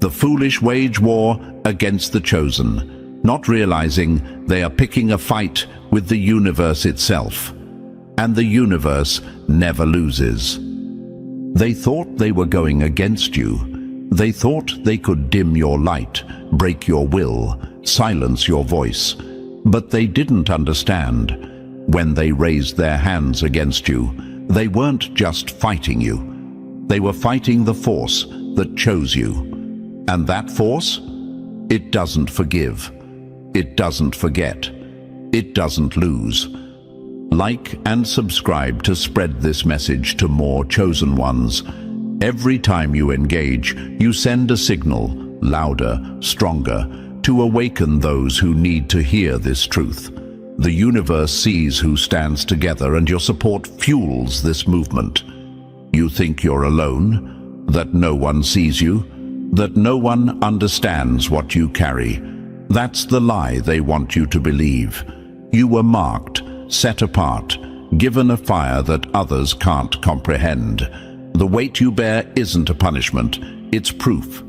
The foolish wage war against the chosen, not realizing they are picking a fight with the universe itself. And the universe never loses. They thought they were going against you. They thought they could dim your light, break your will, silence your voice. But they didn't understand. When they raised their hands against you, they weren't just fighting you. They were fighting the force that chose you. And that force? It doesn't forgive. It doesn't forget. It doesn't lose. Like and subscribe to spread this message to more chosen ones. Every time you engage, you send a signal, louder, stronger, to awaken those who need to hear this truth. The universe sees who stands together, and your support fuels this movement. You think you're alone, that no one sees you, that no one understands what you carry. That's the lie they want you to believe. You were marked, set apart, given a fire that others can't comprehend. The weight you bear isn't a punishment, it's proof.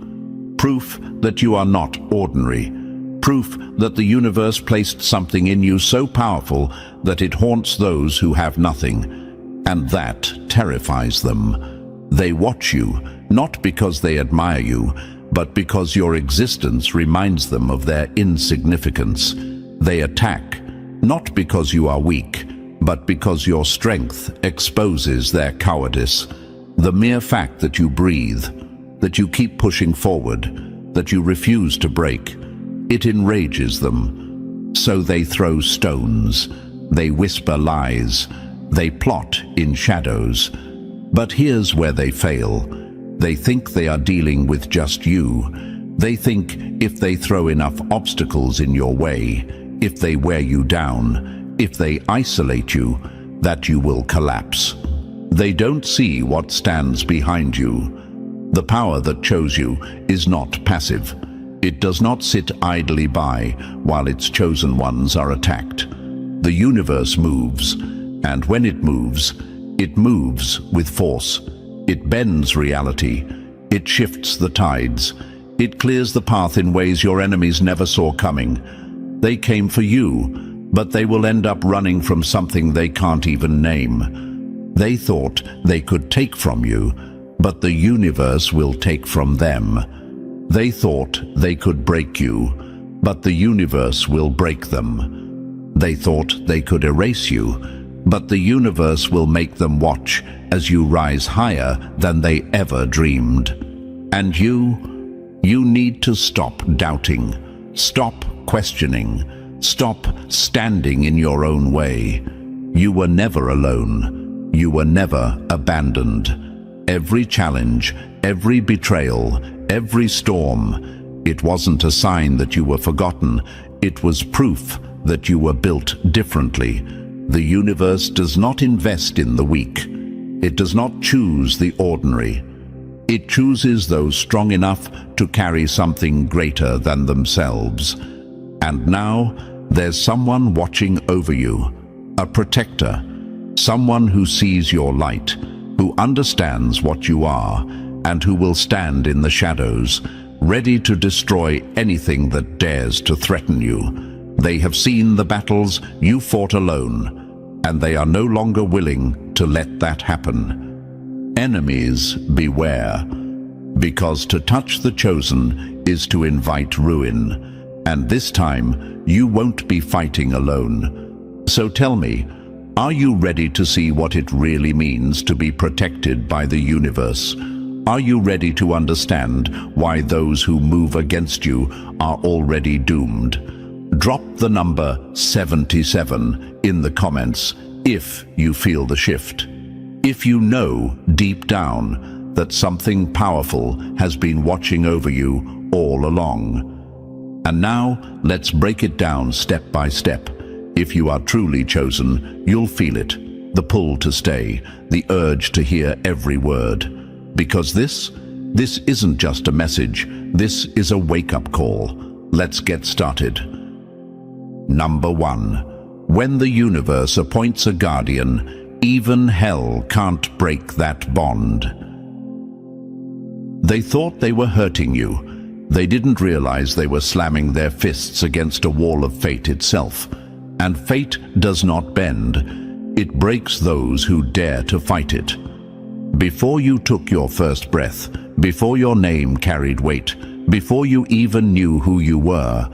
Proof that you are not ordinary. Proof that the universe placed something in you so powerful that it haunts those who have nothing. And that terrifies them. They watch you, not because they admire you, but because your existence reminds them of their insignificance. They attack, not because you are weak, but because your strength exposes their cowardice. The mere fact that you breathe, that you keep pushing forward, that you refuse to break, it enrages them. So they throw stones, they whisper lies, they plot in shadows. But here's where they fail. They think they are dealing with just you. They think if they throw enough obstacles in your way, if they wear you down, if they isolate you, that you will collapse. They don't see what stands behind you. The power that chose you is not passive. It does not sit idly by while its chosen ones are attacked. The universe moves, and when it moves with force. It bends reality. It shifts the tides. It clears the path in ways your enemies never saw coming. They came for you, but they will end up running from something they can't even name. They thought they could take from you, but the universe will take from them. They thought they could break you, but the universe will break them. They thought they could erase you, but the universe will make them watch as you rise higher than they ever dreamed. And you need to stop doubting, stop questioning, stop standing in your own way. You were never alone. You were never abandoned. Every challenge, every betrayal, every storm, it wasn't a sign that you were forgotten. It was proof that you were built differently. The universe does not invest in the weak. It does not choose the ordinary. It chooses those strong enough to carry something greater than themselves. And now, there's someone watching over you, a protector, someone who sees your light, who understands what you are, and who will stand in the shadows, ready to destroy anything that dares to threaten you. They have seen the battles you fought alone, and they are no longer willing to let that happen. Enemies, beware, because to touch the chosen is to invite ruin, and this time you won't be fighting alone. So tell me, are you ready to see what it really means to be protected by the universe? Are you ready to understand why those who move against you are already doomed? Drop the number 77 in the comments if you feel the shift. If you know deep down that something powerful has been watching over you all along. And now let's break it down step by step. If you are truly chosen, you'll feel it, the pull to stay, the urge to hear every word. Because this isn't just a message, this is a wake-up call. Let's get started. Number 1. When the universe appoints a guardian, even hell can't break that bond. They thought they were hurting you. They didn't realize they were slamming their fists against a wall of fate itself. And fate does not bend. It breaks those who dare to fight it. Before you took your first breath, before your name carried weight, before you even knew who you were,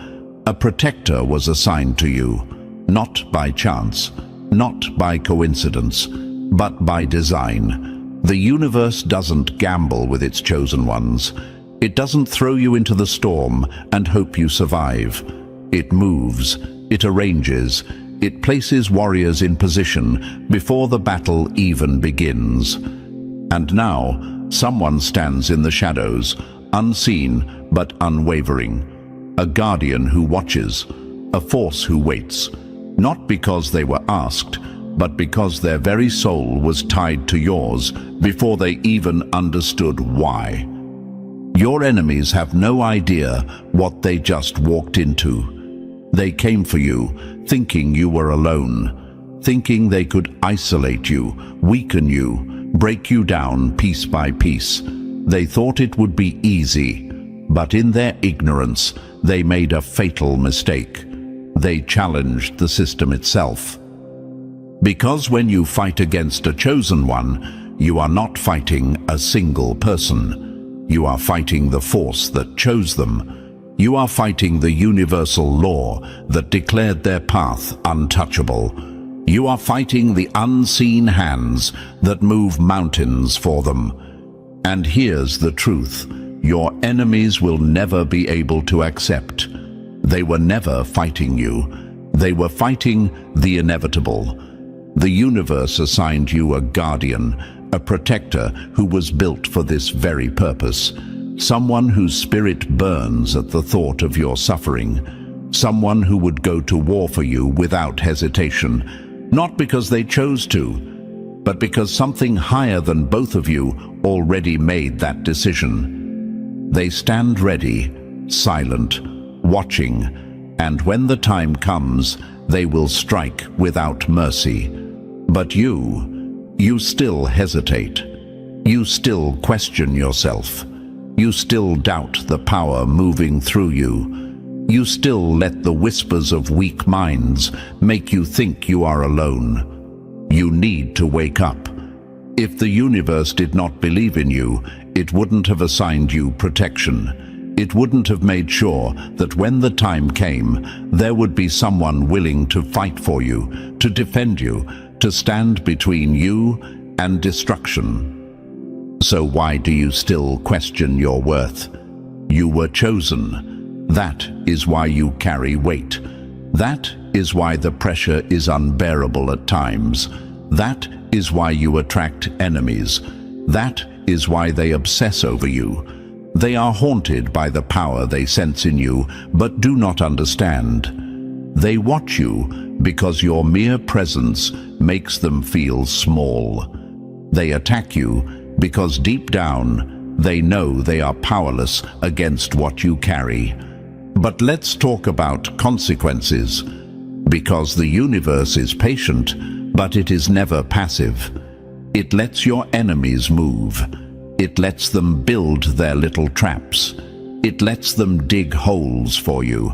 a protector was assigned to you, not by chance, not by coincidence, but by design. The universe doesn't gamble with its chosen ones. It doesn't throw you into the storm and hope you survive. It moves, it arranges, it places warriors in position before the battle even begins. And now, someone stands in the shadows, unseen but unwavering. A guardian who watches, a force who waits, not because they were asked, but because their very soul was tied to yours before they even understood why. Your enemies have no idea what they just walked into. They came for you, thinking you were alone, thinking they could isolate you, weaken you, break you down piece by piece. They thought it would be easy, but in their ignorance, they made a fatal mistake. They challenged the system itself. Because when you fight against a chosen one, you are not fighting a single person. You are fighting the force that chose them. You are fighting the universal law that declared their path untouchable. You are fighting the unseen hands that move mountains for them. And here's the truth: your enemies will never be able to accept. They were never fighting you. They were fighting the inevitable. The universe assigned you a guardian, a protector who was built for this very purpose. Someone whose spirit burns at the thought of your suffering. Someone who would go to war for you without hesitation, not because they chose to, but because something higher than both of you already made that decision. They stand ready, silent, watching, and when the time comes, they will strike without mercy. But you still hesitate. You still question yourself. You still doubt the power moving through you. You still let the whispers of weak minds make you think you are alone. You need to wake up. If the universe did not believe in you, it wouldn't have assigned you protection. It wouldn't have made sure that when the time came, there would be someone willing to fight for you, to defend you, to stand between you and destruction. So why do you still question your worth? You were chosen. That is why you carry weight. That is why the pressure is unbearable at times. That is why you attract enemies. That is why they obsess over you. They are haunted by the power they sense in you, but do not understand. They watch you because your mere presence makes them feel small. They attack you because deep down they know they are powerless against what you carry. But let's talk about consequences. Because the universe is patient, but it is never passive. It lets your enemies move. It lets them build their little traps. It lets them dig holes for you.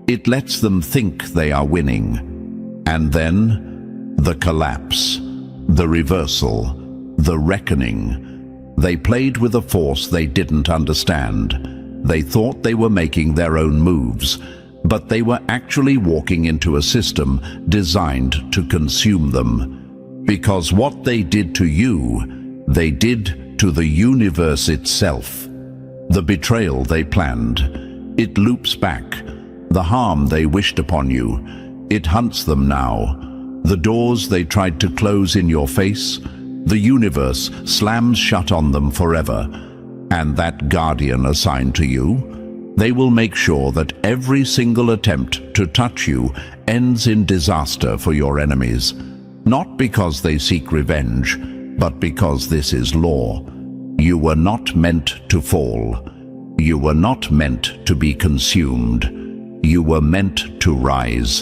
It lets them think they are winning. And then, the collapse, the reversal, the reckoning. They played with a force they didn't understand. They thought they were making their own moves, but they were actually walking into a system designed to consume them. Because what they did to you, they did to the universe itself. The betrayal they planned, it loops back. The harm they wished upon you, it hunts them now. The doors they tried to close in your face, the universe slams shut on them forever. And that guardian assigned to you, they will make sure that every single attempt to touch you ends in disaster for your enemies. Not because they seek revenge, but because this is law. You were not meant to fall. You were not meant to be consumed. You were meant to rise.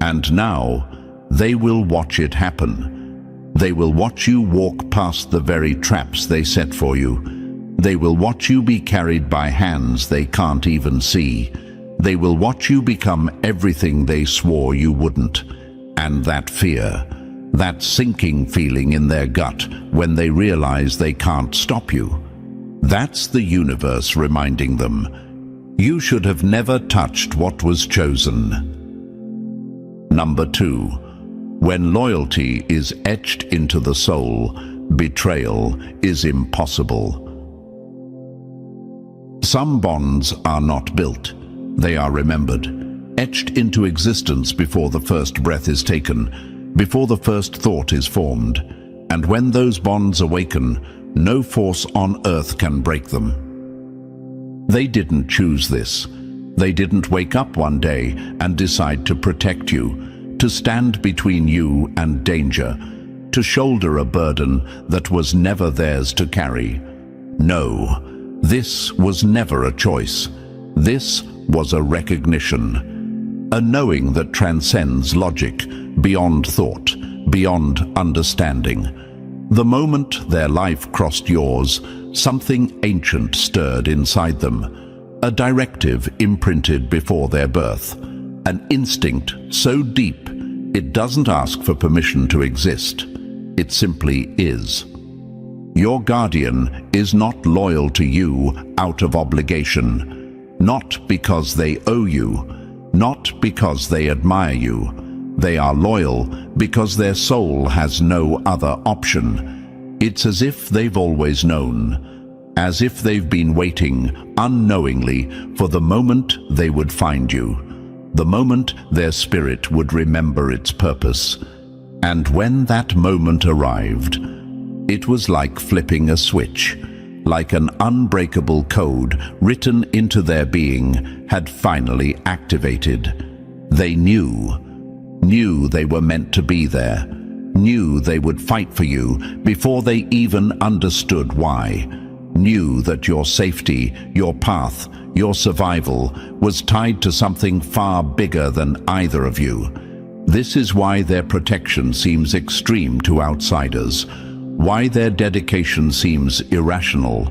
And now, they will watch it happen. They will watch you walk past the very traps they set for you. They will watch you be carried by hands they can't even see. They will watch you become everything they swore you wouldn't. And that fear, that sinking feeling in their gut when they realize they can't stop you, that's the universe reminding them, you should have never touched what was chosen. Number 2. When loyalty is etched into the soul, betrayal is impossible. Some bonds are not built, they are remembered, etched into existence before the first breath is taken, before the first thought is formed, and when those bonds awaken, no force on earth can break them. They didn't choose this. They didn't wake up one day and decide to protect you, to stand between you and danger, to shoulder a burden that was never theirs to carry. No, this was never a choice. This was a recognition, a knowing that transcends logic, beyond thought, beyond understanding. The moment their life crossed yours, something ancient stirred inside them, a directive imprinted before their birth, an instinct so deep it doesn't ask for permission to exist. It simply is. Your guardian is not loyal to you out of obligation, not because they owe you, not because they admire you. They are loyal because their soul has no other option. It's as if they've always known, as if they've been waiting unknowingly for the moment they would find you, the moment their spirit would remember its purpose. And when that moment arrived, it was like flipping a switch, like an unbreakable code written into their being had finally activated. They knew they were meant to be there, knew they would fight for you before they even understood why, knew that your safety, your path, your survival was tied to something far bigger than either of you. This is why their protection seems extreme to outsiders, why their dedication seems irrational,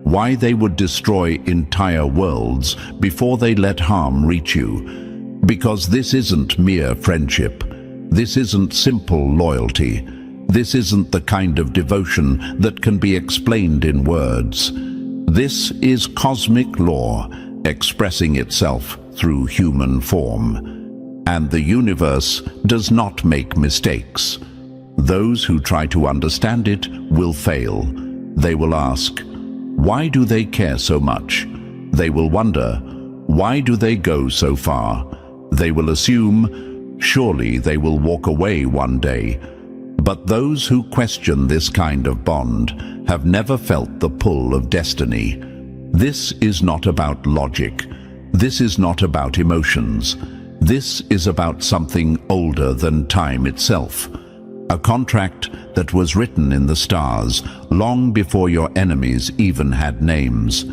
why they would destroy entire worlds before they let harm reach you. Because this isn't mere friendship. This isn't simple loyalty. This isn't the kind of devotion that can be explained in words. This is cosmic law expressing itself through human form. And the universe does not make mistakes. Those who try to understand it will fail. They will ask, why do they care so much? They will wonder, why do they go so far? They will assume, surely they will walk away one day. But those who question this kind of bond have never felt the pull of destiny. This is not about logic. This is not about emotions. This is about something older than time itself. A contract that was written in the stars long before your enemies even had names.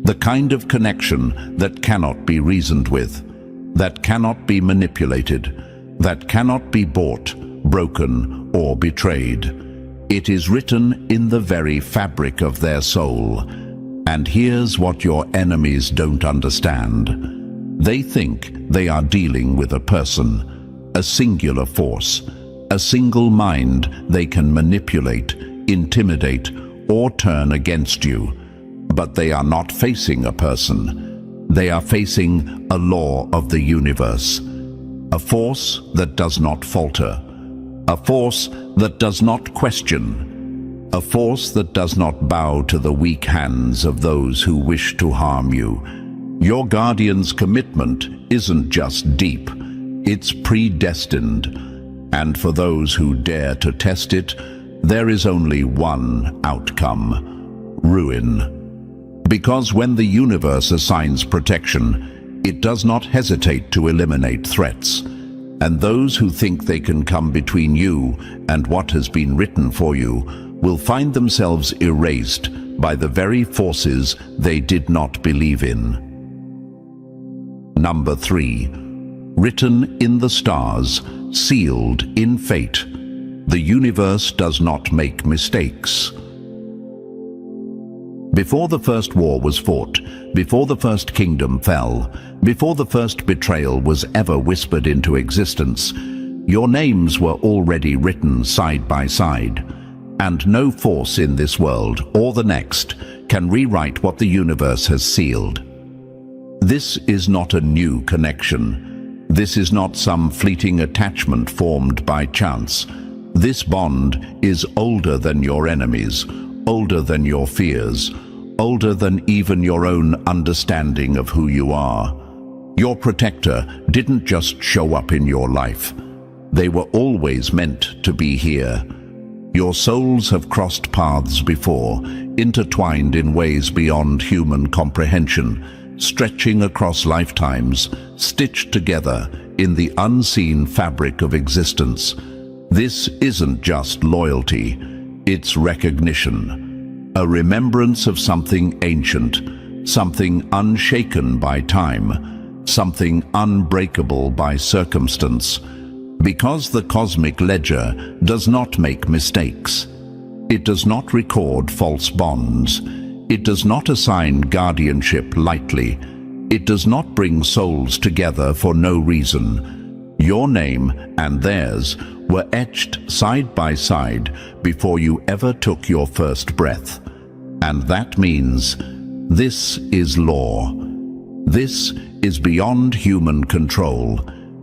The kind of connection that cannot be reasoned with, that cannot be manipulated, that cannot be bought, broken, or betrayed. It is written in the very fabric of their soul. And here's what your enemies don't understand. They think they are dealing with a person, a singular force, a single mind they can manipulate, intimidate, or turn against you. But they are not facing a person. They are facing a law of the universe, a force that does not falter, a force that does not question, a force that does not bow to the weak hands of those who wish to harm you. Your guardian's commitment isn't just deep, it's predestined. And for those who dare to test it, there is only one outcome: ruin. Because when the universe assigns protection, it does not hesitate to eliminate threats. And those who think they can come between you and what has been written for you will find themselves erased by the very forces they did not believe in. Number 3. Written in the stars, sealed in fate. The universe does not make mistakes. Before the first war was fought, before the first kingdom fell, before the first betrayal was ever whispered into existence, your names were already written side by side, and no force in this world or the next can rewrite what the universe has sealed. This is not a new connection. This is not some fleeting attachment formed by chance. This bond is older than your enemies, older than your fears, older than even your own understanding of who you are. Your protector didn't just show up in your life. They were always meant to be here. Your souls have crossed paths before, intertwined in ways beyond human comprehension, stretching across lifetimes, stitched together in the unseen fabric of existence. This isn't just loyalty, it's recognition, a remembrance of something ancient, something unshaken by time, something unbreakable by circumstance. Because the cosmic ledger does not make mistakes. It does not record false bonds. It does not assign guardianship lightly. It does not bring souls together for no reason. Your name and theirs were etched side by side before you ever took your first breath. And that means this is law. This is beyond human control,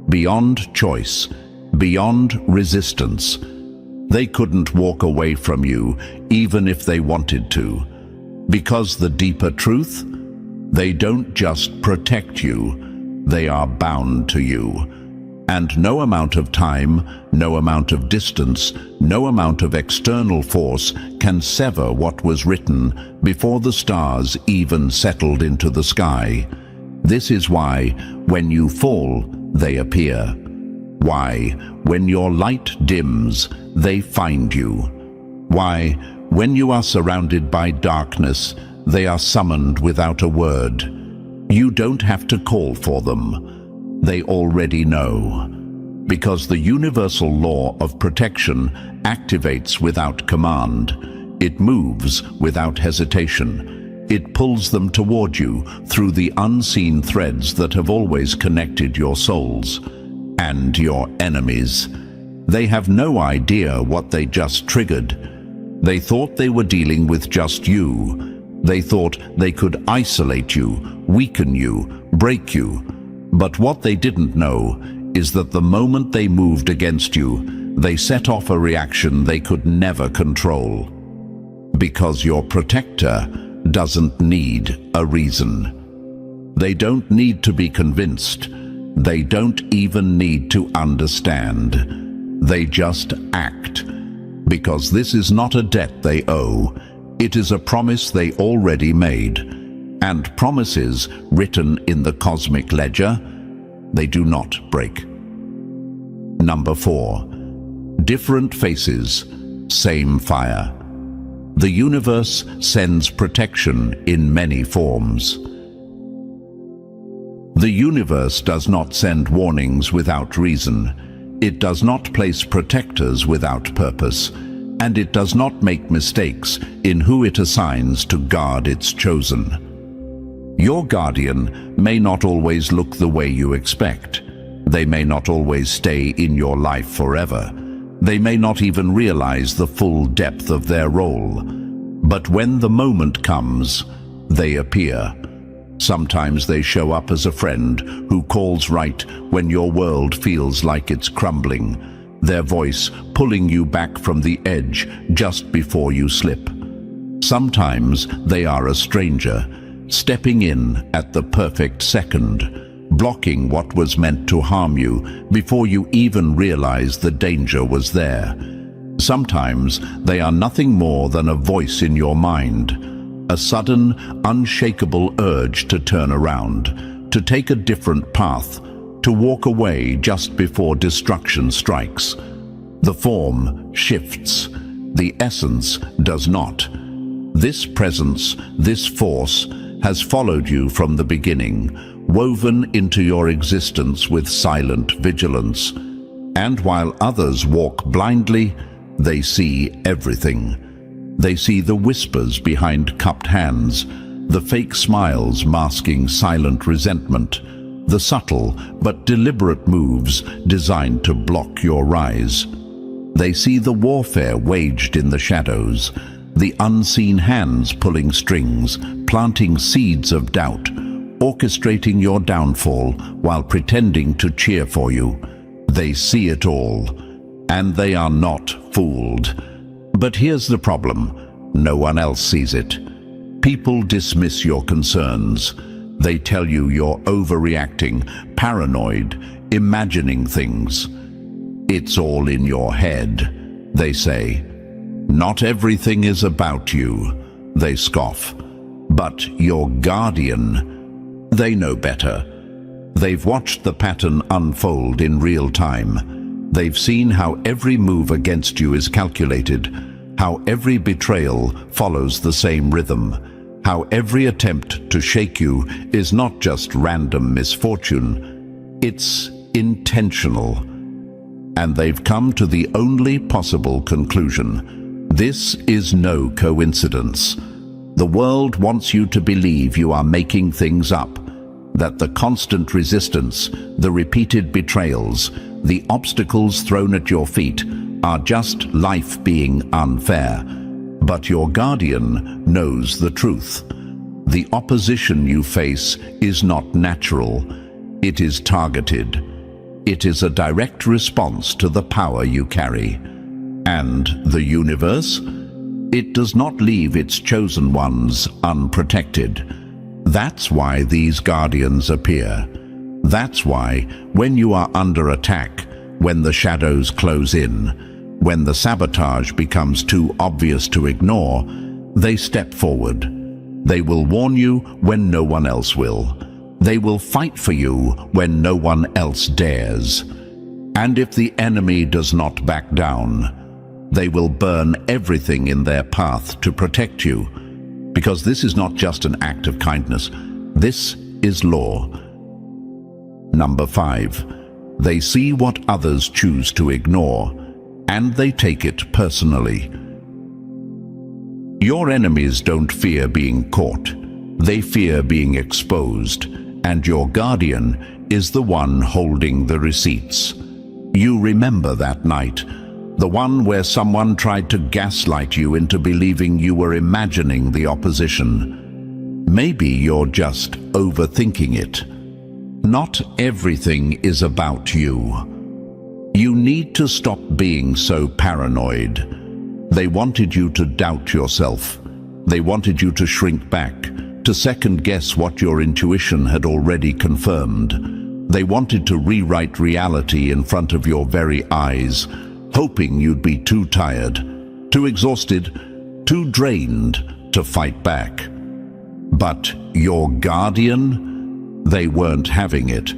beyond choice, beyond resistance. They couldn't walk away from you even if they wanted to. Because the deeper truth, they don't just protect you, they are bound to you. And no amount of time, no amount of distance, no amount of external force can sever what was written before the stars even settled into the sky. This is why, when you fall, they appear. Why, when your light dims, they find you. Why, when you are surrounded by darkness, they are summoned without a word. You don't have to call for them. They already know. Because the universal law of protection activates without command. It moves without hesitation. It pulls them toward you through the unseen threads that have always connected your souls. And your enemies. They have no idea what they just triggered. They thought they were dealing with just you. They thought they could isolate you, weaken you, break you. But what they didn't know is that the moment they moved against you, they set off a reaction they could never control. Because your protector doesn't need a reason. They don't need to be convinced. They don't even need to understand. They just act. Because this is not a debt they owe. It is a promise they already made. And promises written in the cosmic ledger, they do not break. Number 4. Different faces, same fire. The universe sends protection in many forms. The universe does not send warnings without reason. It does not place protectors without purpose. And it does not make mistakes in who it assigns to guard its chosen. Your guardian may not always look the way you expect. They may not always stay in your life forever. They may not even realize the full depth of their role. But when the moment comes, they appear. Sometimes they show up as a friend who calls right when your world feels like it's crumbling, their voice pulling you back from the edge just before you slip. Sometimes they are a stranger, stepping in at the perfect second, blocking what was meant to harm you before you even realize the danger was there. Sometimes they are nothing more than a voice in your mind, a sudden, unshakable urge to turn around, to take a different path, to walk away just before destruction strikes. The form shifts, the essence does not. This presence, this force, has followed you from the beginning, woven into your existence with silent vigilance. And while others walk blindly, they see everything. They see the whispers behind cupped hands, the fake smiles masking silent resentment, the subtle but deliberate moves designed to block your rise. They see the warfare waged in the shadows, the unseen hands pulling strings, planting seeds of doubt, orchestrating your downfall while pretending to cheer for you. They see it all, and they are not fooled. But here's the problem: no one else sees it. People dismiss your concerns. They tell you you're overreacting, paranoid, imagining things. It's all in your head, they say. Not everything is about you, they scoff. But your guardian, they know better. They've watched the pattern unfold in real time. They've seen how every move against you is calculated, how every betrayal follows the same rhythm, how every attempt to shake you is not just random misfortune, it's intentional. And they've come to the only possible conclusion: this is no coincidence. The world wants you to believe you are making things up, that the constant resistance, the repeated betrayals, the obstacles thrown at your feet are just life being unfair. But your guardian knows the truth. The opposition you face is not natural. It is targeted. It is a direct response to the power you carry. And the universe? It does not leave its chosen ones unprotected. That's why these guardians appear. That's why, when you are under attack, when the shadows close in, when the sabotage becomes too obvious to ignore, they step forward. They will warn you when no one else will. They will fight for you when no one else dares. And if the enemy does not back down, they will burn everything in their path to protect you. Because this is not just an act of kindness. This is law. Number 5. They see what others choose to ignore, and they take it personally. Your enemies don't fear being caught. They fear being exposed, and your guardian is the one holding the receipts. You remember that night, the one where someone tried to gaslight you into believing you were imagining the opposition. Maybe you're just overthinking it. Not everything is about you. You need to stop being so paranoid. They wanted you to doubt yourself. They wanted you to shrink back, to second-guess what your intuition had already confirmed. They wanted to rewrite reality in front of your very eyes, hoping you'd be too tired, too exhausted, too drained to fight back. But your guardian? They weren't having it.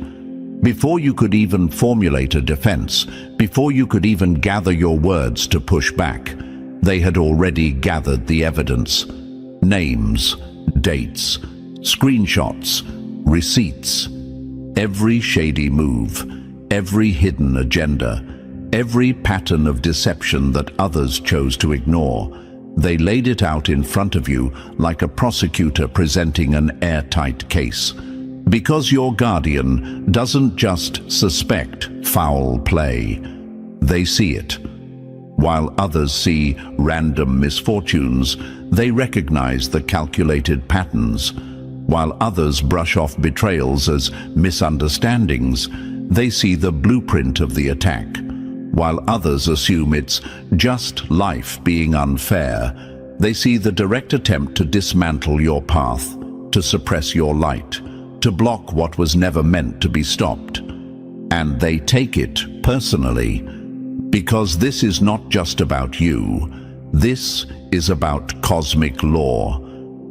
Before you could even formulate a defense, before you could even gather your words to push back, they had already gathered the evidence. Names, dates, screenshots, receipts. Every shady move, every hidden agenda, every pattern of deception that others chose to ignore, they laid it out in front of you like a prosecutor presenting an airtight case. Because your guardian doesn't just suspect foul play, they see it. While others see random misfortunes, they recognize the calculated patterns. While others brush off betrayals as misunderstandings, they see the blueprint of the attack. While others assume it's just life being unfair, they see the direct attempt to dismantle your path, to suppress your light, to block what was never meant to be stopped. And they take it personally, because this is not just about you. This is about cosmic law.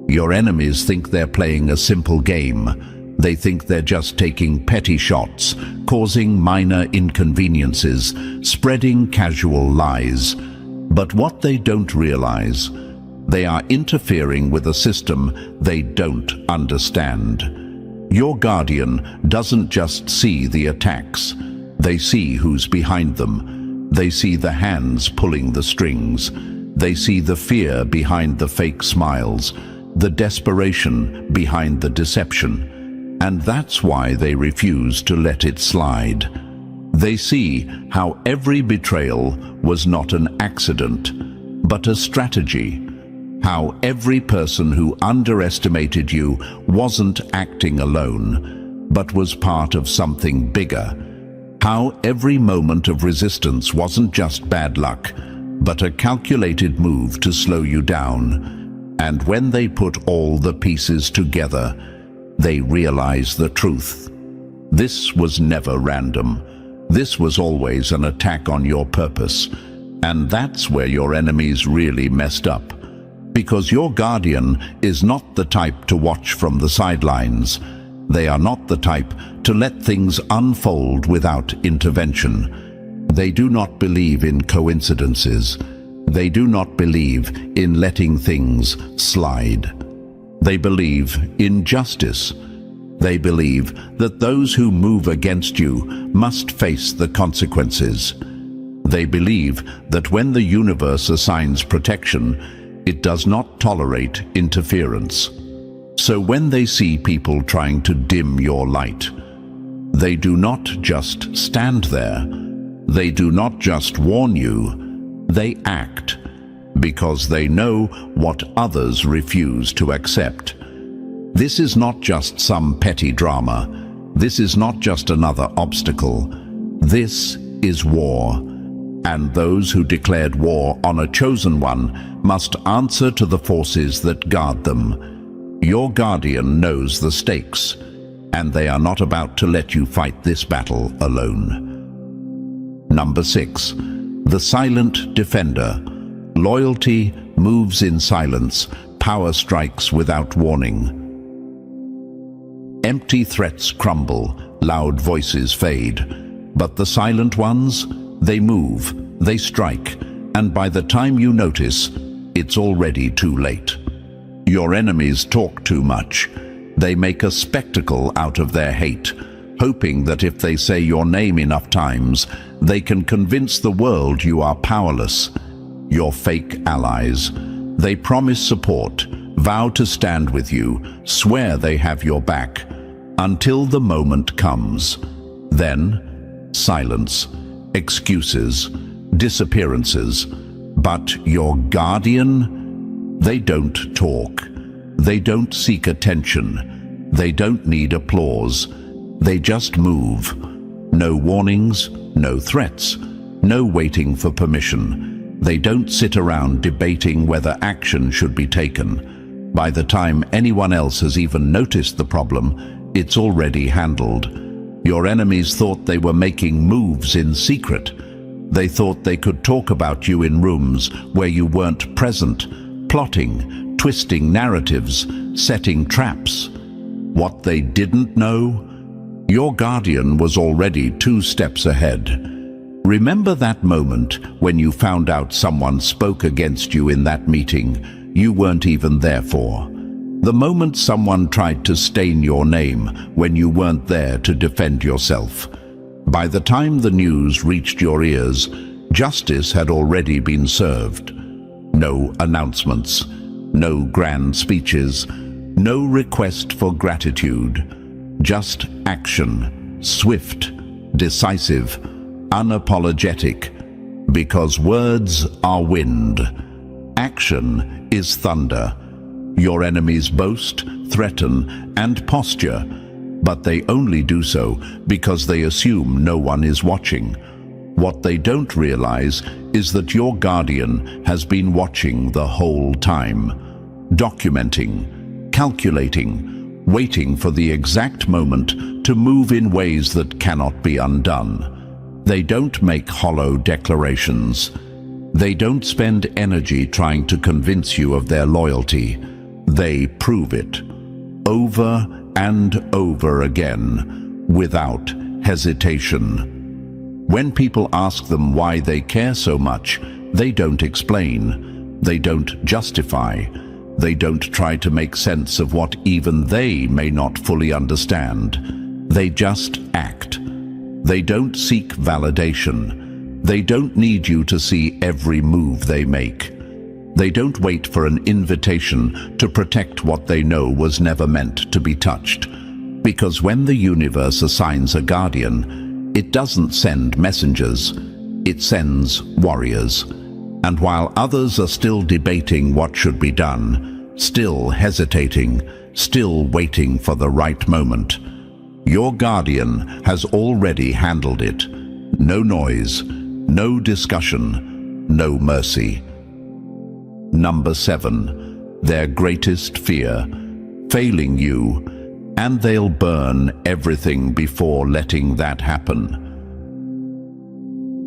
Your enemies think they're playing a simple game. They think they're just taking petty shots, causing minor inconveniences, spreading casual lies. But what they don't realize, they are interfering with a system they don't understand. Your guardian doesn't just see the attacks. They see who's behind them. They see the hands pulling the strings. They see the fear behind the fake smiles, the desperation behind the deception, and that's why they refuse to let it slide. They see how every betrayal was not an accident, but a strategy. How every person who underestimated you wasn't acting alone, but was part of something bigger. How every moment of resistance wasn't just bad luck, but a calculated move to slow you down. And when they put all the pieces together, they realize the truth. This was never random. This was always an attack on your purpose. And that's where your enemies really messed up. Because your guardian is not the type to watch from the sidelines. They are not the type to let things unfold without intervention. They do not believe in coincidences. They do not believe in letting things slide. They believe in justice. They believe that those who move against you must face the consequences. They believe that when the universe assigns protection, it does not tolerate interference. So when they see people trying to dim your light, they do not just stand there. They do not just warn you. They act, because they know what others refuse to accept. This is not just some petty drama. This is not just another obstacle. This is war. And those who declared war on a chosen one must answer to the forces that guard them. Your guardian knows the stakes, and they are not about to let you fight this battle alone. Number 6. The silent defender. Loyalty moves in silence. Power strikes without warning. Empty threats crumble. Loud voices fade. But the silent ones, they move, they strike, and by the time you notice, it's already too late. Your enemies talk too much. They make a spectacle out of their hate, hoping that if they say your name enough times, they can convince the world you are powerless. Your fake allies. They promise support, vow to stand with you, swear they have your back, until the moment comes. Then, silence. Excuses, disappearances. But your guardian? They don't talk. They don't seek attention. They don't need applause. They just move. No warnings, no threats, no waiting for permission. They don't sit around debating whether action should be taken. By the time anyone else has even noticed the problem, it's already handled. Your enemies thought they were making moves in secret. They thought they could talk about you in rooms where you weren't present, plotting, twisting narratives, setting traps. What they didn't know? Your guardian was already 2 steps ahead. Remember that moment when you found out someone spoke against you in that meeting you weren't even there for? The moment someone tried to stain your name when you weren't there to defend yourself. By the time the news reached your ears, justice had already been served. No announcements, no grand speeches, no request for gratitude. Just action, swift, decisive, unapologetic, because words are wind. Action is thunder. Your enemies boast, threaten, and posture, but they only do so because they assume no one is watching. What they don't realize is that your guardian has been watching the whole time, documenting, calculating, waiting for the exact moment to move in ways that cannot be undone. They don't make hollow declarations. They don't spend energy trying to convince you of their loyalty. They prove it, over and over again, without hesitation. When people ask them why they care so much, they don't explain, they don't justify, they don't try to make sense of what even they may not fully understand. They just act. They don't seek validation. They don't need you to see every move they make. They don't wait for an invitation to protect what they know was never meant to be touched. Because when the universe assigns a guardian, it doesn't send messengers, it sends warriors. And while others are still debating what should be done, still hesitating, still waiting for the right moment, your guardian has already handled it. No noise, no discussion, no mercy. Number 7, their greatest fear, failing you, and they'll burn everything before letting that happen.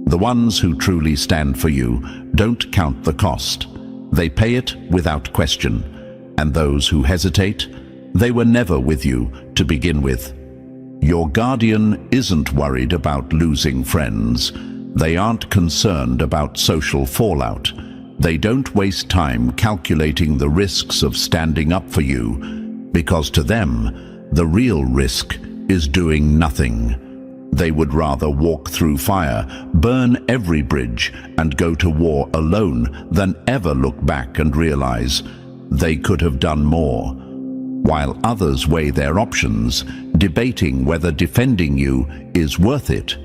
The ones who truly stand for you don't count the cost. They pay it without question. And those who hesitate, they were never with you to begin with. Your guardian isn't worried about losing friends. They aren't concerned about social fallout. They don't waste time calculating the risks of standing up for you, because to them, the real risk is doing nothing. They would rather walk through fire, burn every bridge, and go to war alone than ever look back and realize they could have done more. While others weigh their options, debating whether defending you is worth it,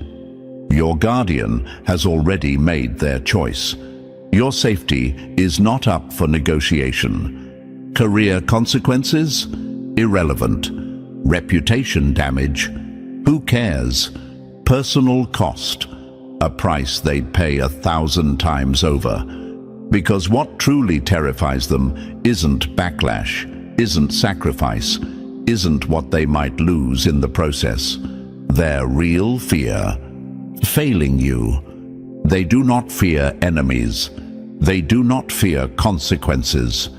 your guardian has already made their choice. Your safety is not up for negotiation. Career consequences? Irrelevant. Reputation damage? Who cares? Personal cost? A price they'd pay 1,000 times over. Because what truly terrifies them isn't backlash, isn't sacrifice, isn't what they might lose in the process. Their real fear, failing you. They do not fear enemies. They do not fear consequences.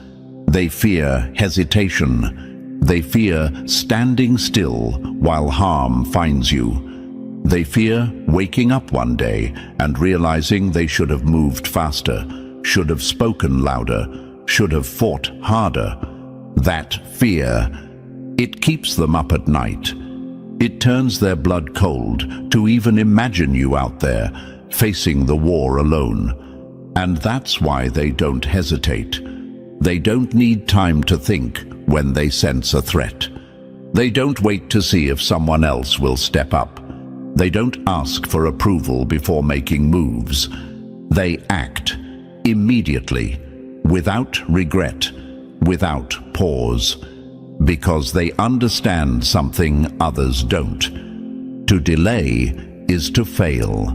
They fear hesitation. They fear standing still while harm finds you. They fear waking up one day and realizing they should have moved faster, should have spoken louder, should have fought harder. That fear, it keeps them up at night. It turns their blood cold to even imagine you out there, facing the war alone. And that's why they don't hesitate. They don't need time to think when they sense a threat. They don't wait to see if someone else will step up. They don't ask for approval before making moves. They act immediately, without regret, without pause, because they understand something others don't. To delay is to fail.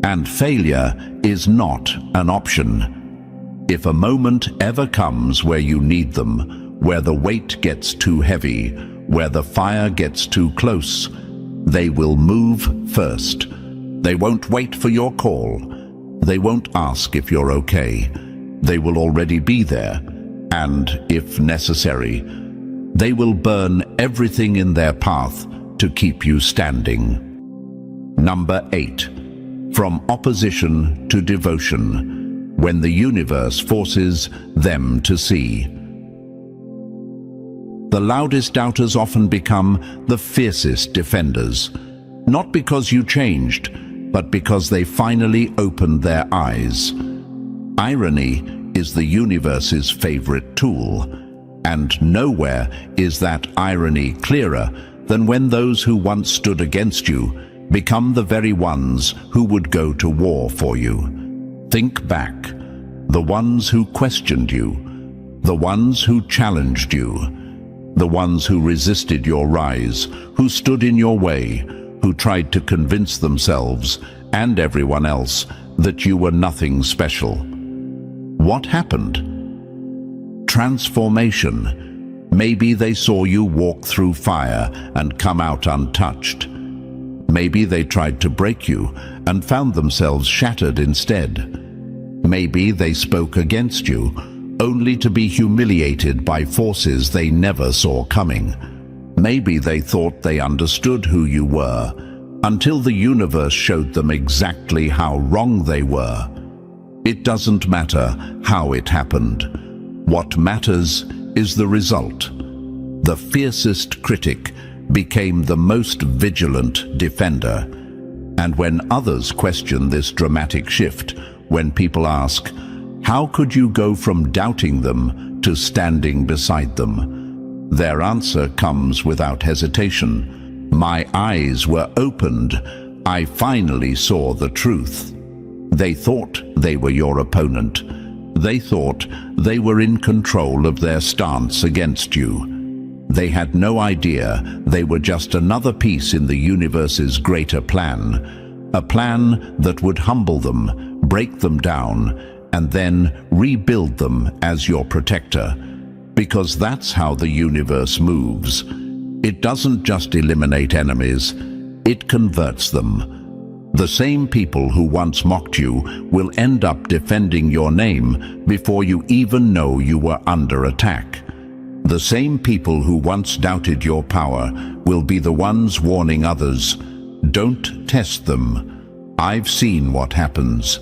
And failure is not an option. If a moment ever comes where you need them, where the weight gets too heavy, where the fire gets too close, they will move first. They won't wait for your call. They won't ask if you're okay. They will already be there, and if necessary, they will burn everything in their path to keep you standing. Number 8. From opposition to devotion, when the universe forces them to see. The loudest doubters often become the fiercest defenders, not because you changed, but because they finally opened their eyes. Irony is the universe's favorite tool, and nowhere is that irony clearer than when those who once stood against you become the very ones who would go to war for you. Think back. The ones who questioned you, the ones who challenged you, the ones who resisted your rise, who stood in your way, who tried to convince themselves and everyone else that you were nothing special. What happened? Transformation. Maybe they saw you walk through fire and come out untouched. Maybe they tried to break you and found themselves shattered instead. Maybe they spoke against you, only to be humiliated by forces they never saw coming. Maybe they thought they understood who you were, until the universe showed them exactly how wrong they were. It doesn't matter how it happened. What matters is the result. The fiercest critic became the most vigilant defender. And when others question this dramatic shift, when people ask, How could you go from doubting them to standing beside them? Their answer comes without hesitation. My eyes were opened. I finally saw the truth. They thought they were your opponent. They thought they were in control of their stance against you. They had no idea they were just another piece in the universe's greater plan, a plan that would humble them, break them down, and then rebuild them as your protector. Because that's how the universe moves. It doesn't just eliminate enemies, it converts them. The same people who once mocked you will end up defending your name before you even know you were under attack. The same people who once doubted your power will be the ones warning others. Don't test them. I've seen what happens.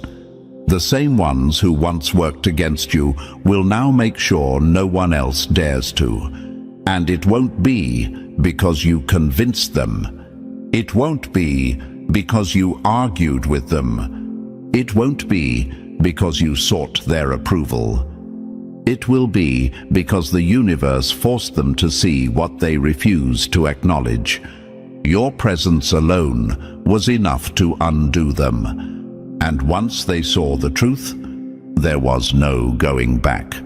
The same ones who once worked against you will now make sure no one else dares to. And it won't be because you convinced them. It won't be because you argued with them. It won't be because you sought their approval. It will be because the universe forced them to see what they refused to acknowledge. Your presence alone was enough to undo them. And once they saw the truth, there was no going back.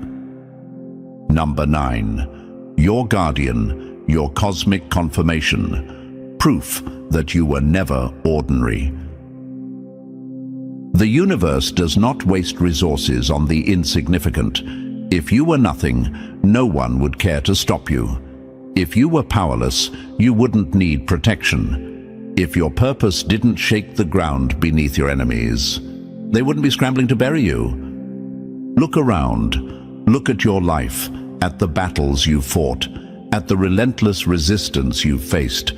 Number 9. Your guardian, your cosmic confirmation. Proof that you were never ordinary. The universe does not waste resources on the insignificant. If you were nothing, no one would care to stop you. If you were powerless, you wouldn't need protection. If your purpose didn't shake the ground beneath your enemies, they wouldn't be scrambling to bury you. Look around. Look at your life, at the battles you fought, at the relentless resistance you faced.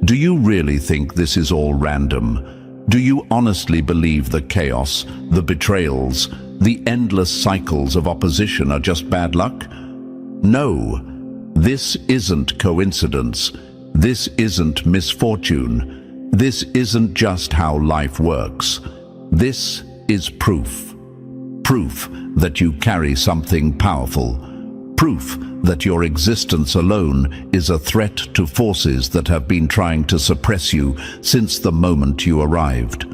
Do you really think this is all random? Do you honestly believe the chaos, the betrayals, the endless cycles of opposition are just bad luck? No, this isn't coincidence. This isn't misfortune. This isn't just how life works. This is proof. Proof that you carry something powerful. Proof that your existence alone is a threat to forces that have been trying to suppress you since the moment you arrived.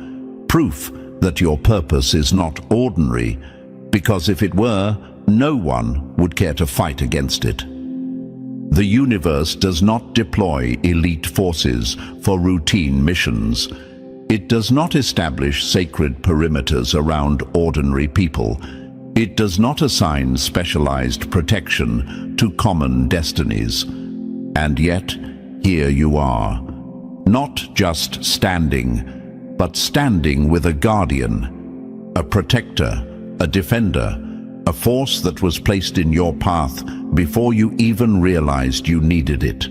Proof that your purpose is not ordinary, because if it were, no one would care to fight against it. The universe does not deploy elite forces for routine missions. It does not establish sacred perimeters around ordinary people. It does not assign specialized protection to common destinies. And yet, here you are, not just standing, but standing with a guardian, a protector, a defender, a force that was placed in your path before you even realized you needed it.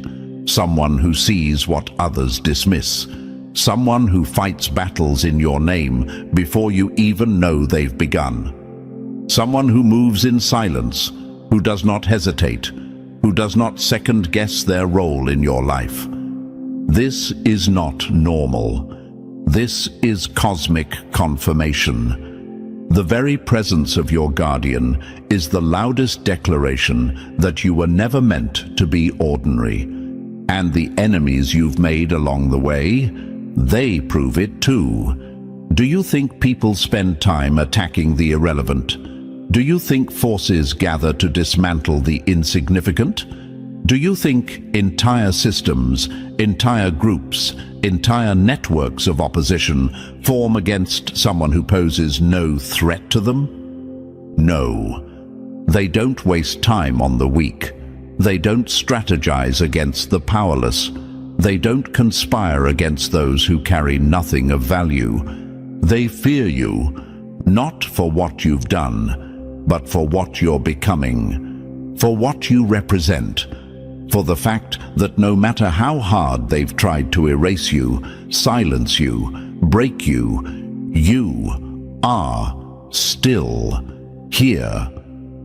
Someone who sees what others dismiss. Someone who fights battles in your name before you even know they've begun. Someone who moves in silence, who does not hesitate, who does not second-guess their role in your life. This is not normal. This is cosmic confirmation. The very presence of your guardian is the loudest declaration that you were never meant to be ordinary. And the enemies you've made along the way, they prove it too. Do you think people spend time attacking the irrelevant? Do you think forces gather to dismantle the insignificant? Do you think entire systems, entire groups, entire networks of opposition form against someone who poses no threat to them? No. They don't waste time on the weak. They don't strategize against the powerless. They don't conspire against those who carry nothing of value. They fear you, not for what you've done, but for what you're becoming, for what you represent, for the fact that no matter how hard they've tried to erase you, silence you, break you, you are still here.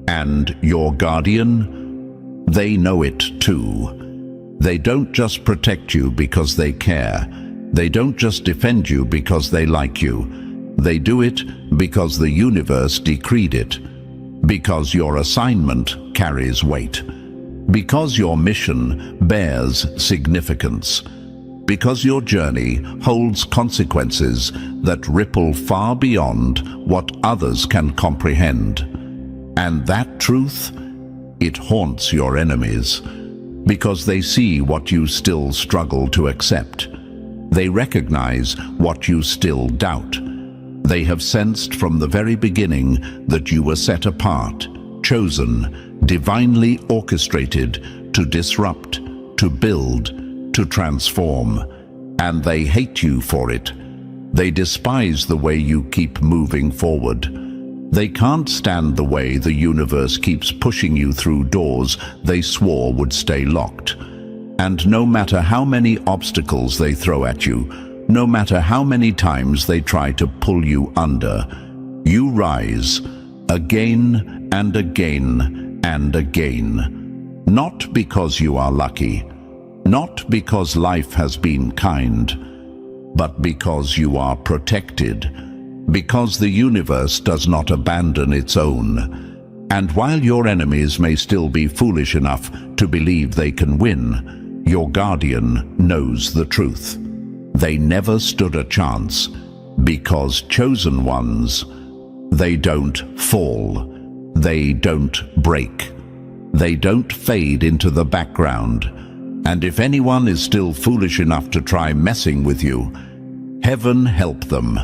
And your guardian, they know it too. They don't just protect you because they care. They don't just defend you because they like you. They do it because the universe decreed it. because your assignment carries weight, because your mission bears significance, because your journey holds consequences that ripple far beyond what others can comprehend. And that truth, it haunts your enemies, because they see what you still struggle to accept. They recognize what you still doubt. They have sensed from the very beginning that you were set apart, chosen, divinely orchestrated to disrupt, to build, to transform. And they hate you for it. They despise the way you keep moving forward. They can't stand the way the universe keeps pushing you through doors they swore would stay locked. And no matter how many obstacles they throw at you, no matter how many times they try to pull you under, you rise again and again and again. Not because you are lucky, not because life has been kind, but because you are protected, because the universe does not abandon its own. And while your enemies may still be foolish enough to believe they can win, your guardian knows the truth. They never stood a chance, because chosen ones, they don't fall, they don't break, they don't fade into the background. And if anyone is still foolish enough to try messing with you, heaven help them,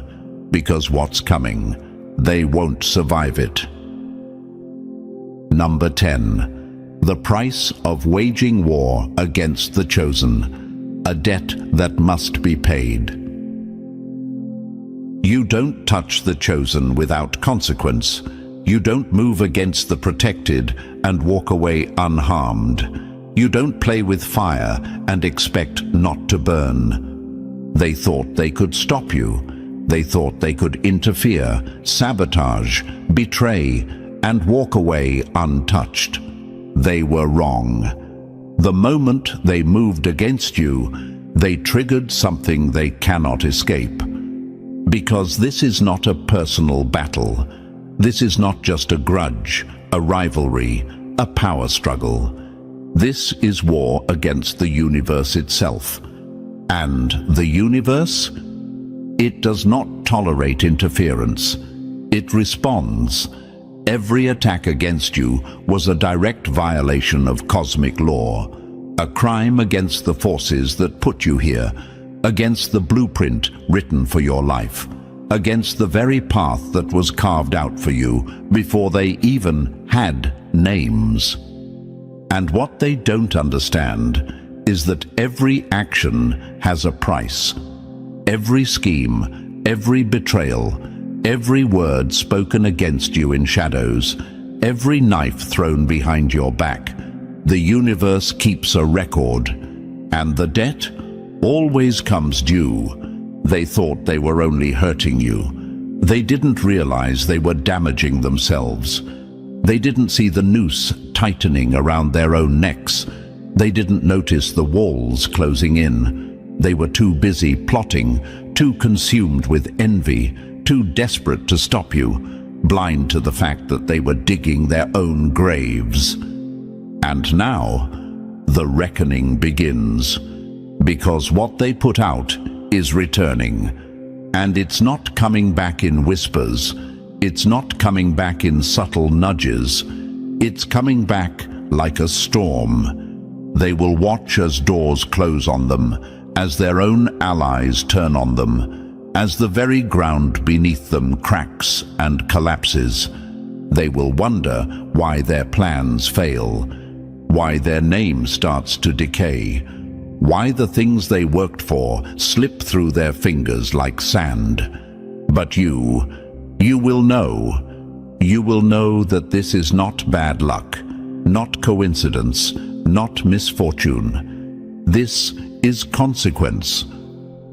because what's coming, they won't survive it. Number 10. The price of waging war against the chosen, a debt that must be paid. You don't touch the chosen without consequence. You don't move against the protected and walk away unharmed. You don't play with fire and expect not to burn. They thought they could stop you. They thought they could interfere, sabotage, betray, and walk away untouched. They were wrong. The moment they moved against you, they triggered something they cannot escape. Because this is not a personal battle. This is not just a grudge, a rivalry, a power struggle. This is war against the universe itself. And the universe? It does not tolerate interference. It responds. Every attack against you was a direct violation of cosmic law, a crime against the forces that put you here, against the blueprint written for your life, against the very path that was carved out for you before they even had names. And what they don't understand is that every action has a price. Every scheme, every betrayal, every word spoken against you in shadows, every knife thrown behind your back, the universe keeps a record. And the debt always comes due. They thought they were only hurting you. They didn't realize they were damaging themselves. They didn't see the noose tightening around their own necks. They didn't notice the walls closing in. They were too busy plotting, too consumed with envy, too desperate to stop you, blind to the fact that they were digging their own graves. And now, the reckoning begins, because what they put out is returning. And it's not coming back in whispers. It's not coming back in subtle nudges. It's coming back like a storm. They will watch as doors close on them, as their own allies turn on them, as the very ground beneath them cracks and collapses. They will wonder why their plans fail, why their name starts to decay, why the things they worked for slip through their fingers like sand. But you will know. You will know that this is not bad luck, not coincidence, not misfortune. This is consequence.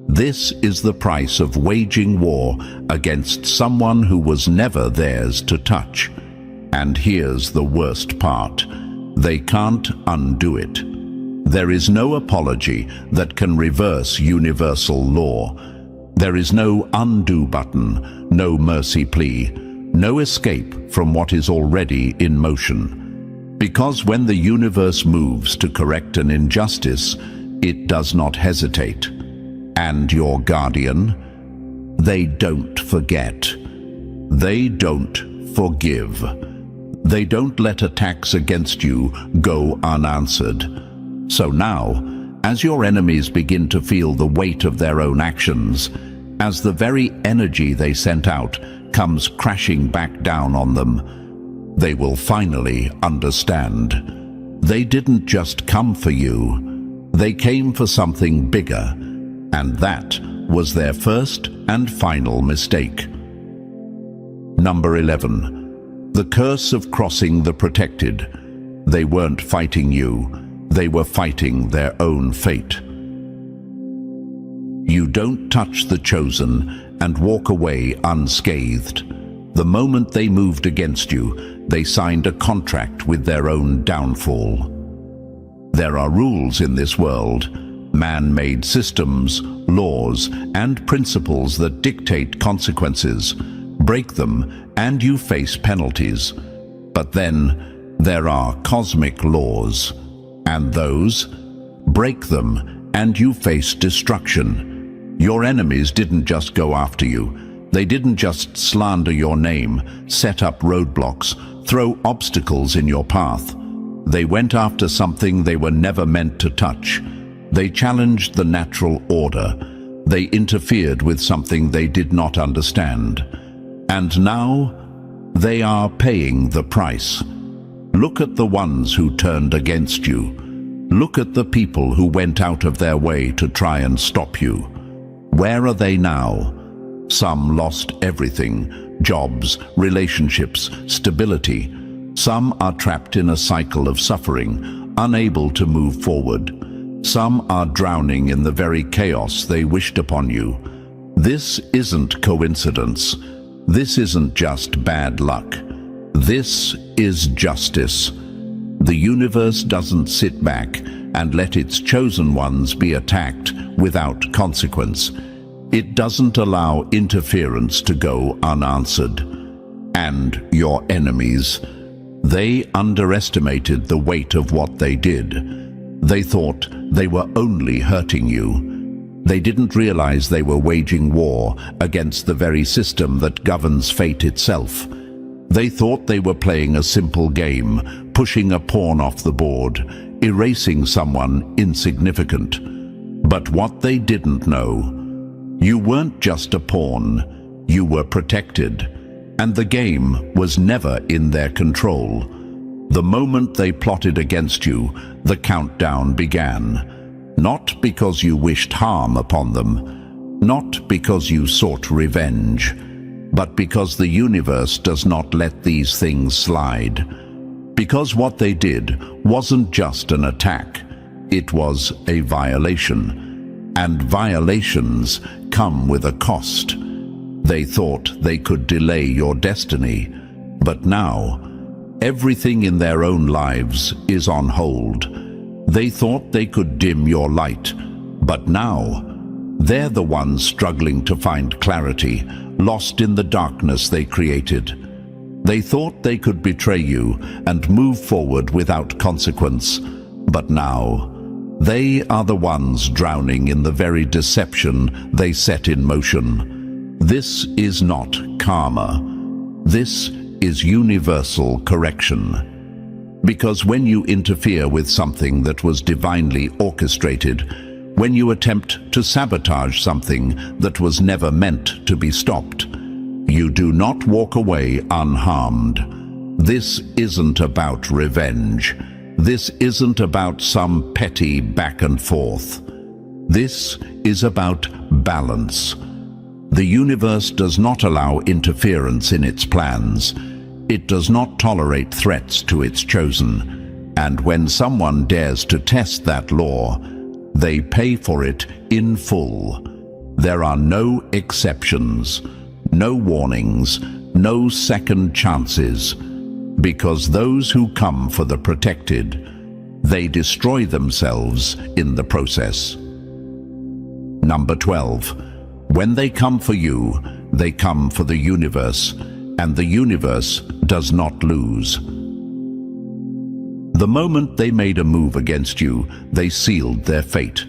This is the price of waging war against someone who was never theirs to touch. And here's the worst part. They can't undo it. There is no apology that can reverse universal law. There is no undo button, no mercy plea, no escape from what is already in motion. Because when the universe moves to correct an injustice, it does not hesitate. And your guardian, they don't forget. They don't forgive. They don't let attacks against you go unanswered. So now, as your enemies begin to feel the weight of their own actions, as the very energy they sent out comes crashing back down on them, they will finally understand. They didn't just come for you, they came for something bigger, and that was their first and final mistake. Number 11. The curse of crossing the protected. They weren't fighting you, they were fighting their own fate. You don't touch the chosen and walk away unscathed. The moment they moved against you, they signed a contract with their own downfall. There are rules in this world, man-made systems, laws, and principles that dictate consequences. Break them, and you face penalties. But then there are cosmic laws, and those, break them, and you face destruction. Your enemies didn't just go after you. They didn't just slander your name, set up roadblocks, throw obstacles in your path. They went after something they were never meant to touch. They challenged the natural order. They interfered with something they did not understand. And now, they are paying the price. Look at the ones who turned against you. Look at the people who went out of their way to try and stop you. Where are they now? Some lost everything: jobs, relationships, stability. Some are trapped in a cycle of suffering, unable to move forward. Some are drowning in the very chaos they wished upon you. This isn't coincidence. This isn't just bad luck. This is justice. The universe doesn't sit back and let its chosen ones be attacked without consequence. It doesn't allow interference to go unanswered. And your enemies, they underestimated the weight of what they did. They thought they were only hurting you. They didn't realize they were waging war against the very system that governs fate itself. They thought they were playing a simple game, pushing a pawn off the board, erasing someone insignificant. But what they didn't know, you weren't just a pawn, you were protected, and the game was never in their control. The moment they plotted against you, the countdown began. Not because you wished harm upon them, not because you sought revenge, but because the universe does not let these things slide. Because what they did wasn't just an attack, it was a violation. And violations come with a cost. They thought they could delay your destiny, but now, everything in their own lives is on hold. They thought they could dim your light, but now, they're the ones struggling to find clarity, lost in the darkness they created. They thought they could betray you and move forward without consequence, but now, they are the ones drowning in the very deception they set in motion. This is not karma. This is universal correction. Because when you interfere with something that was divinely orchestrated, when you attempt to sabotage something that was never meant to be stopped, you do not walk away unharmed. This isn't about revenge. This isn't about some petty back and forth. This is about balance. The universe does not allow interference in its plans. It does not tolerate threats to its chosen. And when someone dares to test that law, they pay for it in full. There are no exceptions, no warnings, no second chances. Because those who come for the protected, they destroy themselves in the process. Number 12. When they come for you, they come for the universe. and the universe does not lose. The moment they made a move against you, they sealed their fate.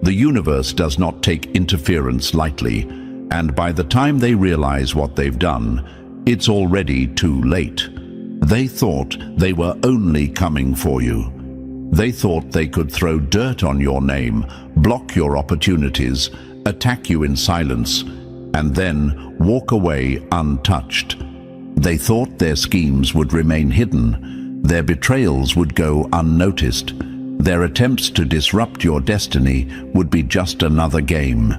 The universe does not take interference lightly, and by the time they realize what they've done, it's already too late. They thought they were only coming for you. They thought they could throw dirt on your name, block your opportunities, attack you in silence, and then walk away untouched. They thought their schemes would remain hidden, their betrayals would go unnoticed, their attempts to disrupt your destiny would be just another game.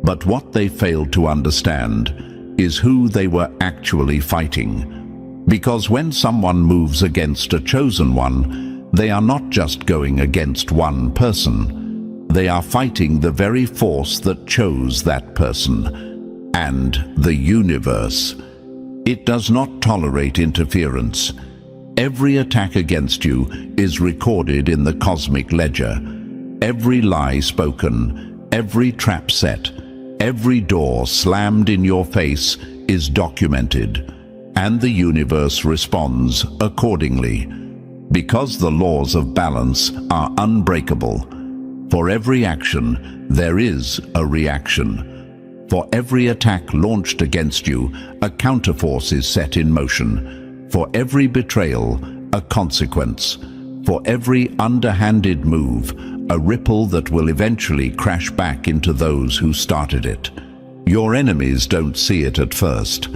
But what they failed to understand is who they were actually fighting. Because when someone moves against a chosen one, they are not just going against one person. They are fighting the very force that chose that person, and the universe. It does not tolerate interference. Every attack against you is recorded in the cosmic ledger. Every lie spoken, every trap set, every door slammed in your face is documented, and the universe responds accordingly. Because the laws of balance are unbreakable. For every action, there is a reaction. For every attack launched against you, a counterforce is set in motion. For every betrayal, a consequence. For every underhanded move, a ripple that will eventually crash back into those who started it. Your enemies don't see it at first.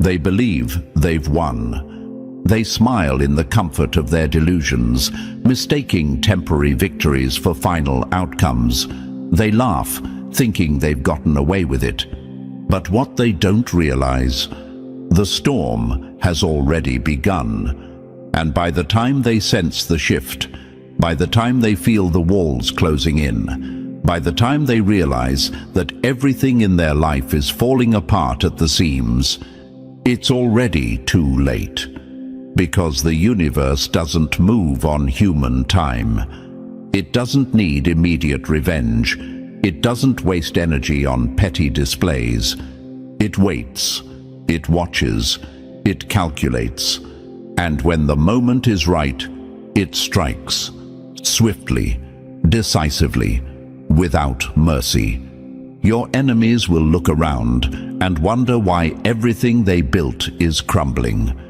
They believe they've won. They smile in the comfort of their delusions, mistaking temporary victories for final outcomes. They laugh, thinking they've gotten away with it. But what they don't realize, the storm has already begun. And by the time they sense the shift, by the time they feel the walls closing in, by the time they realize that everything in their life is falling apart at the seams, it's already too late. Because the universe doesn't move on human time. It doesn't need immediate revenge. It doesn't waste energy on petty displays. It waits, it watches, it calculates. And when the moment is right, it strikes. Swiftly, decisively, without mercy. Your enemies will look around and wonder why everything they built is crumbling.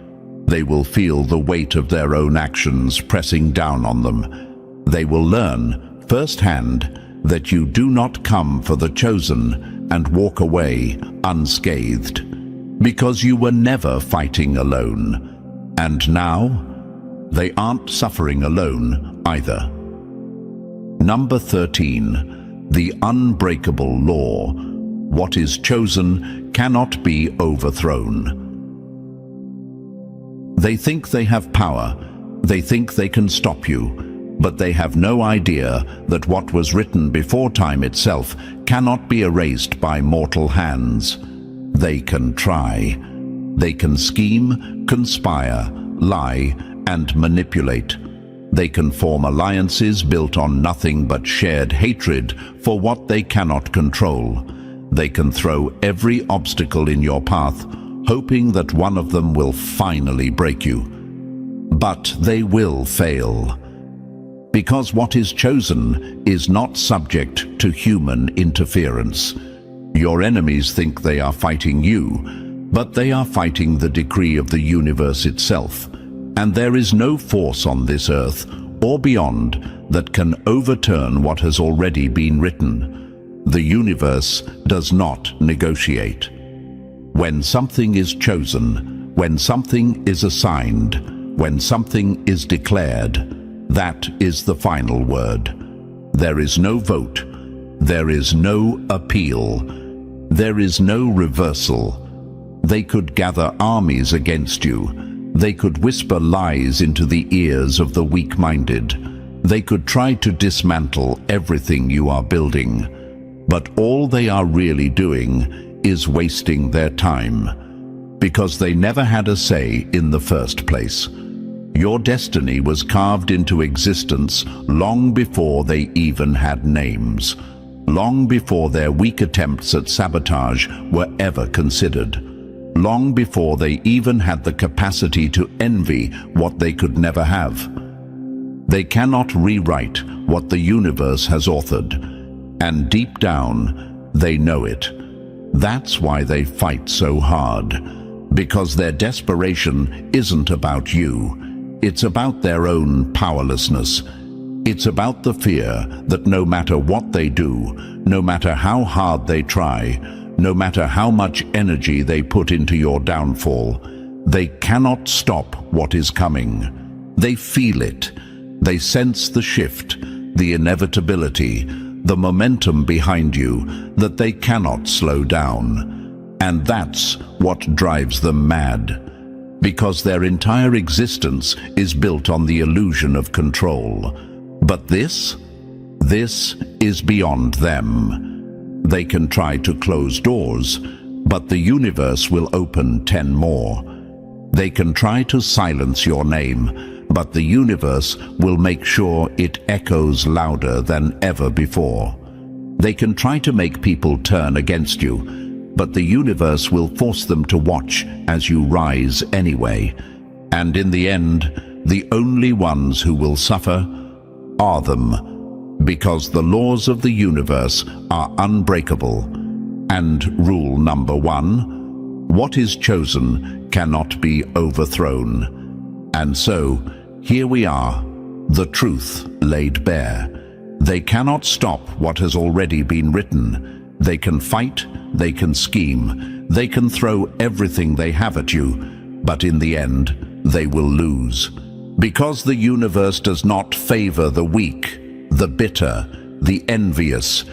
They will feel the weight of their own actions pressing down on them. They will learn firsthand that you do not come for the chosen and walk away unscathed, because you were never fighting alone. And now, they aren't suffering alone either. Number 13. The unbreakable law. What is chosen cannot be overthrown. They think they have power, they think they can stop you, but they have no idea that what was written before time itself cannot be erased by mortal hands. They can try. They can scheme, conspire, lie, and manipulate. They can form alliances built on nothing but shared hatred for what they cannot control. They can throw every obstacle in your path, hoping that one of them will finally break you. But they will fail. Because what is chosen is not subject to human interference. Your enemies think they are fighting you, but they are fighting the decree of the universe itself. And there is no force on this earth or beyond that can overturn what has already been written. The universe does not negotiate. When something is chosen, when something is assigned, when something is declared, that is the final word. There is no vote. There is no appeal. There is no reversal. They could gather armies against you. They could whisper lies into the ears of the weak-minded. They could try to dismantle everything you are building. But all they are really doing is wasting their time, because they never had a say in the first place. Your destiny was carved into existence long before they even had names, long before their weak attempts at sabotage were ever considered, long before they even had the capacity to envy what they could never have. They cannot rewrite what the universe has authored, and deep down, they know it. That's why they fight so hard, because their desperation isn't about you. It's about their own powerlessness. It's about the fear that no matter what they do, no matter how hard they try, no matter how much energy they put into your downfall, they cannot stop what is coming. They feel it. They sense the shift, the inevitability, the momentum behind you that they cannot slow down. And that's what drives them mad, because their entire existence is built on the illusion of control. But this is beyond them. They can try to close doors, but the universe will open 10 more. They can try to silence your name, but the universe will make sure it echoes louder than ever before. They can try to make people turn against you, but the universe will force them to watch as you rise anyway. And in the end, the only ones who will suffer are them, because the laws of the universe are unbreakable. And rule number 1, what is chosen cannot be overthrown. And so, here we are, the truth laid bare. They cannot stop what has already been written. They can fight, they can scheme, they can throw everything they have at you, but in the end, they will lose. Because the universe does not favor the weak, the bitter, the envious.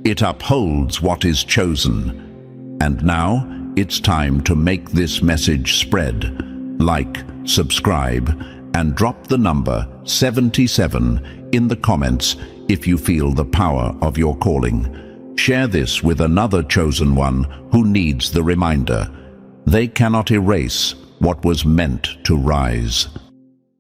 It upholds what is chosen. And now, it's time to make this message spread. Like, subscribe, and drop the number 77 in the comments if you feel the power of your calling. Share this with another chosen one who needs the reminder. They cannot erase what was meant to rise.